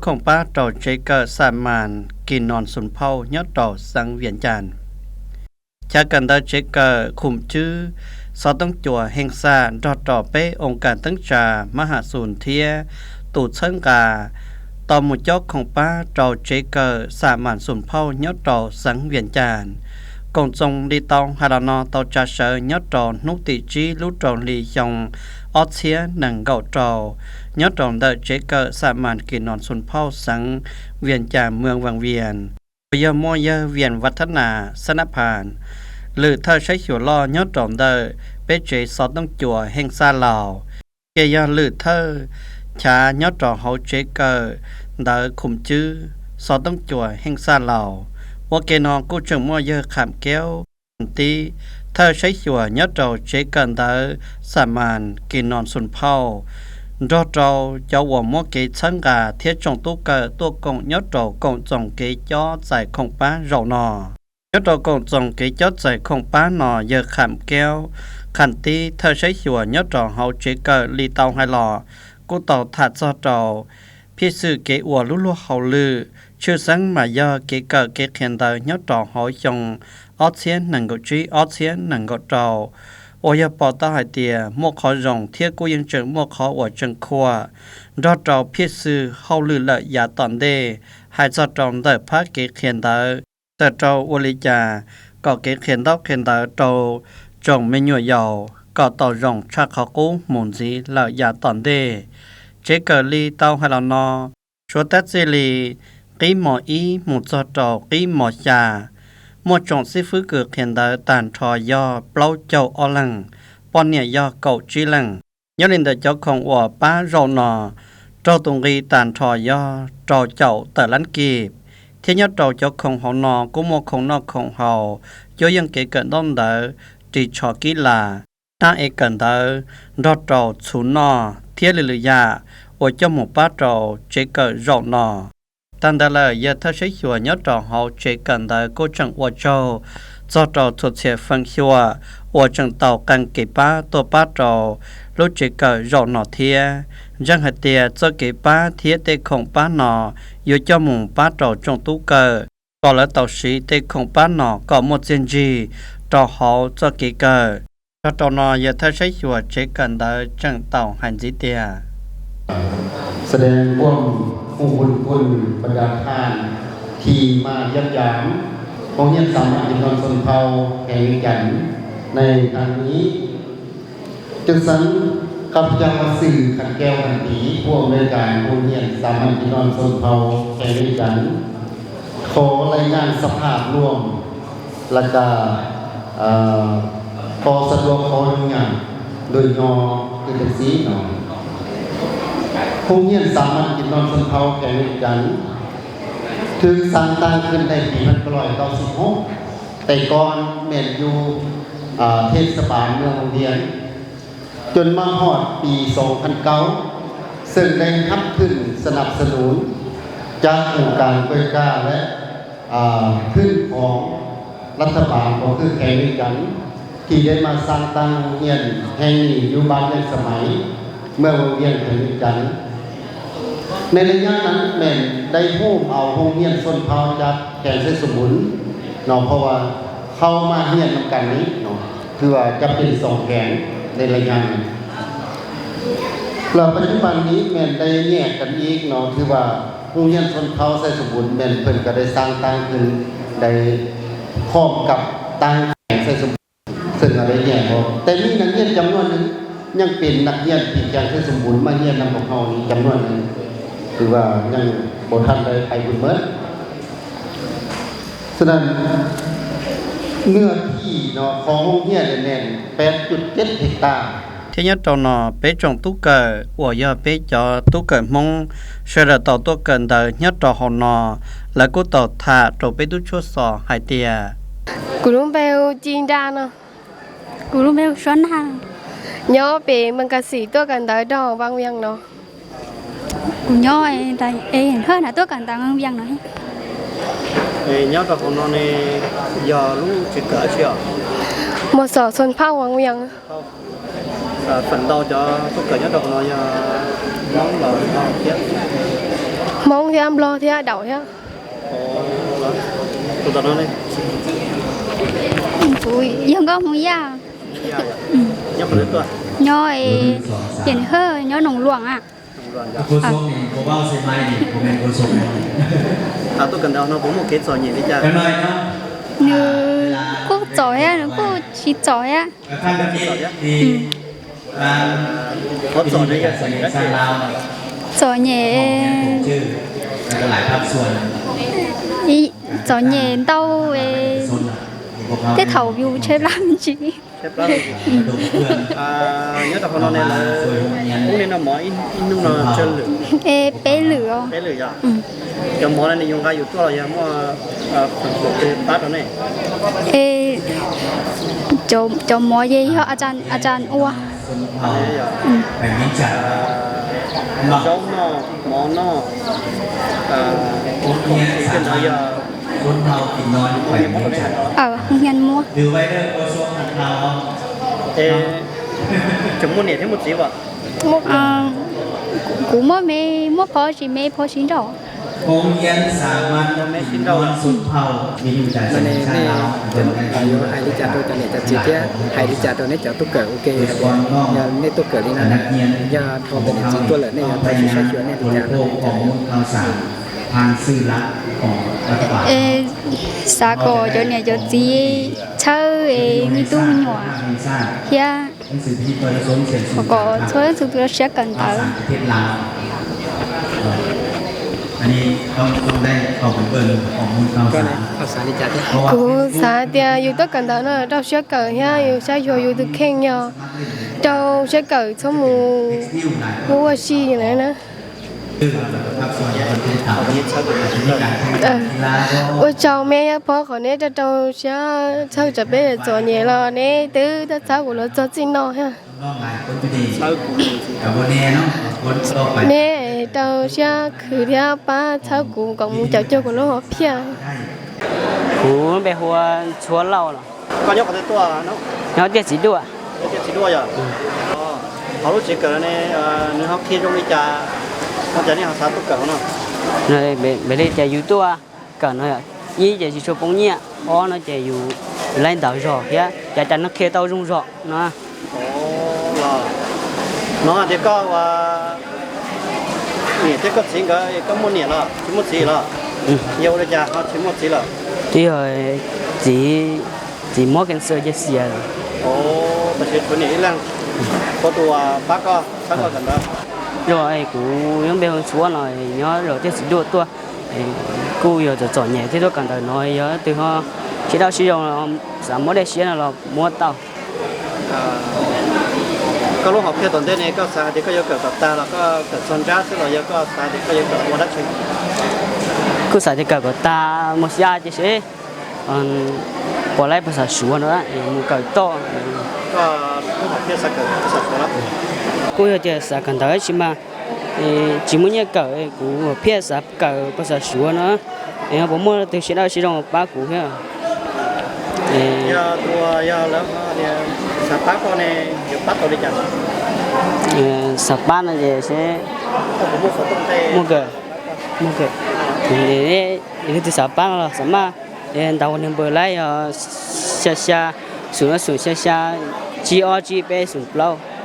ของป้าต่อใจเกิดสามานกินนอนสุนเผายอดต่อสังเวียนจานจากกันได้เจเกิดคุมชื่อสอต้องจัวแห่งซาดอต่อไปองค์การตั้งจามหาศูนย์เทียตูดเชิงกาต่อหมู่จอกของป้าต่อใจเกิดสามานสุนเผายอดต่อสังเวียนจานกงจงดีตองฮารานอต่อจาเชยยอดต่อนุติจีลุตองลียองออเชียหนังเก่าจอยอดตองเดเจเกอร์สามานกินนอนสุนเผาสังเวียนจามเมืองวังเวียนเยมอเยเวียนวัฒนาสนพานหรือถ้าใช้หัวล้อยอดตองเดเปเจสอดต้องจัวแห่งซาลาวเกยหรือเธอชายอดตองเฮาเจเกอร์เดคุมจื้อสอดต้องจัวแห่งซาลาวว่าเกนองกูจึงมอเยขามแก้วตีเธอใช้หัวยอดเราเจกันเดสามานกินนอนสุนเผารอเราจะว่ามัวเกชังกาเทียจงตุกเกตัวกงยอดเรากงจงเกจอใส่ของป้าเรานอยอดเรากงจงเกจอใส่ของป้านอเยอะขามแก้วขันตีเธอใช้หัวยอดเราเฮาเจเกลีเตาให้หล่อกูต่อถัดซอเราพี่สื่อเกอวลุลุเฮาลือชื่อสังมายาเกเกเขียนเตยอดเราเฮาจงออเชียนหนังกจีออเชียนหนังกเราโอยปอตาหายเตียมวกขอรองเทียกูยังเจอมวกขอว่าจังคัวรอดเราพิซื้อเฮาลือละยาตอนเดหายจอดรองได้พักเกเขียนเตยแต่เราวลิจาก็เกเขียนดอกเขียนเตยเราจงไม่หน่วยยาวก็ต่อรองชักเขากู้หมุนสีละยาตอนเดเจเกอลีเต้าให้เรานอชัวตัดเซลีกีหมออีหมุนจอดกีหมอจาหมวดจงสิฟื้นเกิดเห็นได้ตานทอยอเปล่าเจ้าอลังปอนเนี่ยยอเก่าจีลังย้อนเล่นแต่เจ้าของว่าป้าเราหนอเจ้าตรงรีตานทอยอเจ้าเจ้าแต่ลันกีบเทียนยอดเจ้าของหอนอกุโมของนอกของเฮาโยยังเกเกิดต้นเดอจีชอกีฬาถ้าเอกันเดอรอดเจ้าชุนนอเทียลิลยาว่าเจ้าหมู่ป้าเจ้าเจเกิดเราหนอตั้งแต่ละยาถ้าใช้หัวยอดเราเฮาเจกันได้ก็จังว่าเจ้าจอดเราทุกเสียฟังชัวว่าจังเต่ากันเก็บป้าตัวป้าเรารู้เจกันเราหนอเทียจังหัดเตียจะเก็บป้าเทียเตของป้าหนออยู่เจ้าหมู่ป้าเราจงตู้เกอก็แล้วเต่าสีเตของป้าหนอก็หมดเจนจีเราเฮาจะเก็บเกอเราตอนอยาถ้าใช้หัวเจกันได้จังเต่าหันจิเตียแสดงความผู้คุณบรรดาท่านที่มาเยี่ยมยามโรงเรียนสามัญชนชนเผ่าแห่งกันในครั้งนี้จึงสันกับจังหวัดสื่อขันแก้วขันตีผู้อำนวยการโรงเรียนสามัญชนชนเผ่าแห่งกันขอรายงานสภาพรวมและก็ขอสะดวกขออนุญาตโดยงอคือเป็นสีหน่อยโรงเรียนสามัญชนชนเผ่าแห่งกันถึงสร้างตั้งขึ้นในปี1996แต่ก่อนแม่นอยู่เทศบาลเมืองโรงเรียนจนมาฮอดปี2009ซึ่งได้รับขึ้นสนับสนุนจากองค์การบริการและขึ้นของรัฐบาลก็คือแข่งกันที่ได้มาสร้างตั้งโรงเรียนแห่งนี้อยู่บ้านในสมัยเมื่อโรงเรียนแข่งกันในระยะนั้นแม่นได้ฮู้เอาโรงเรียนชนเผ่าจากแก่นไสสมุนเนาะเพราะว่าเข้ามาเรียนนำกันนี้เนาะคือว่าจะเป็น2แก่นในระยะนั้นแล้วปัจจุบันนี้แม่นได้แยกกันอีกเนาะคือว่าโรงเรียนชนเผ่าไสสมุนแม่นเพิ่นก็ได้สร้างตั้งขึ้นได้พร้อมกับตั้งแก่นไสสมุนซึ่งอะไรแยกบ่แต่มีนักเรียนจำนวนนึงยังเป็นนักเรียนที่แก่นไสสมุนมาเรียนนำพวกเฮานี่จำนวนนึงคือว่ายังบ่ทันได้ไปบุญเมิดฉะนั้นเนื้อที่เนาะของโรงเรียนแน่น 8.7 เฮกตาร์ทีนี้ตอนนอไปจงตุกเกอว่ายาไปจอตุกเกอมงเสดต่อตัวเกินเดยตอหอนอแล้วก็ต่อถาตัวไปดูชั่วสอหายเตียกูรู้เบลจีนดาเนาะกูรู้เบลชวนหาย่อเปมันก็สีตัวกันเดยดอกบางเวียงเนาะกูย่อยแต่เห็นเพิ่นน่ะตัวกันต่างเวียงหน่อยnhớ tao còn nó này giờ lúc chỉ cỡ chưa một sở xuân phao hoàng miệng phần đầu cho tất cả nhớ tao nó giờ mong là tiếp mong ามรอเที่ยเดาเที่ย อ๋อตัวตอนนั้นเลย Phụ dân có không ya ยังบ่ได้ตัว nhớ hiện hơi nhớ nồng luồng à โคชงนี่บ่เว้าใส่ไม้นี่บ่แม่นโคชงนะ ตัวกันดาวเนาะผมบ่เก็ตสอนนี่จ้ะ กันหน่อยเนาะ như cô giỏi á nó cô chỉ giỏi á กับท่านแบบนี้ที่ร้าน เขาสอนได้ยัง สอนสร้างลาวน่ะ giỏi nhẹ ชื่อแล้วก็หลายภาคส่วน ý giỏi nhẹ đâu โซนน่ะพวกเขา cái thầu view chơi lắm chị เชฟแล้ว ระดมเพื่อน nhớ tập nó này là cũng nên nó mỏ in nung nó chân lửa ê bé lửa bé lửa giờ cái mỏ này dùng cái dùng to là mỏ phần của cái bát đó này ê cho mọi gì hả anh ua คนเผาแบบนี้จัด giống nó mỏ nó คนเนี่ยสา cái มาร nó ถ giờ คนเผากินนอนแบบนี้จัด không nhanh mua ดูไว้เด้อโคชงหันเผา ê chúng muốn nhảy thêm một tí vào cũng mua phó chỉ mê phó xin rồi โรงเรียนสามัญกินนอนสุนเผามีอยู่แต่ชาติลาวเป็น ayo hai đi chặt tôi cho nên chặt chi tiết hai đi chặt tôi nên chặt tôi cỡ ok giờ nên tôi cỡ đi nào giờ thầu bên này chỉ tôi là nên tôi sẽ chuyển nên โล chặt โก้ของข่าวสารทางสื่อหลักของรัฐบาล ê xa cổ cho này cho chị chơi mi tu nhỏ วีซ่า ya หนังสือพิมพ์ประชาชนเขียนสื่อ có số sự tôi sẽ cần ข่าว tới สารประเทศลาวอันนี้ต้องได้เข้าไปเบิ่งของมูลข่าว cái สาร này học sản đi chặt đấy เพราะว่า กูสาเตียอยู่ตัวกันดาวเนาะเราเชื่อเกิดเฮียอยู่ใช้อยู่อยู่ตัวเข่งเนาะเราเชื่อเกิดสมู นิ้วหลาย กูว่าชีอย่างนั้นนะ ชื่อภาคส่วนประเทศไทยมีการแข่งขันกีฬาก็ 我找妹呀，พ่อเขาเนี่ยจะเราเชื่อเช่าจะไป做嘢咯，你ตื้อถ้าเช่ากูเรา做จริงเนาะฮะ น้องหลายคนอยู่ดีกับโบเน่เนาะคนต่อไป เนี่ยเราเชื่อคือที่ป้าเช่ากูกับมึงจะเจ้ากูแล้วเพี้ย ได้ cú bé hoa chúa lâu rồi có nhóc có thể tua nó nó tiệt chỉ đua cái chỉ đua giờ họ lúc chỉ cỡ này nếu học thi trong đi trà họ chỉ này họ sao tất cả nó rồi bé đây chạy youtube cả nó ý chạy chỉ số bóng nhẹ ó nó chạyอยู่lên tàu rồi kia chạy chạy nó kia tàu rung rồi nó là nó thì có và nhỉ thì có chính cái có một nhỉ là chỉ một chỉ là nhiều đấy cha họ chỉ một chỉ là thì rồi chỉ mua cái sợi dây xìa rồi bây giờ chỗ này là có tụi bác có cần đó rồi cú những bé hoa chúa rồi nhớ rồi tiệt chỉ đua tua cú giờจะchọn nhẹ thì tôi cần phải nói nhớ từ họ chỉ đạo sử dụng sản mỗi đại xìa là mua tàu có lúc học theo tuần này có sao thì có yêu cầu ta là có cần son giá chứ là có sao thì có yêu cầu mua đất chứ cứ xài thì cả của ta một gia chứ sẽ bỏ lại phải sửa nữa một cái to có lúc học theo sao cần sao số lắm cô giờ thì sao cần tới chỉ mà chỉ muốn nhớ cỡ của phía sao cỡ phải sửa nữa em bố mua từ sẽ đâu sẽ trong ba cũ kia giờ tua giờ lớn thì sao bác con này giờ bắt tôi đi chặt sập ban là gì sẽ có một số công ty mua cái để từ sập ban là sắm mà đầu năm bữa lại xa xa xuống xa xa chi o chi bé xuống lâu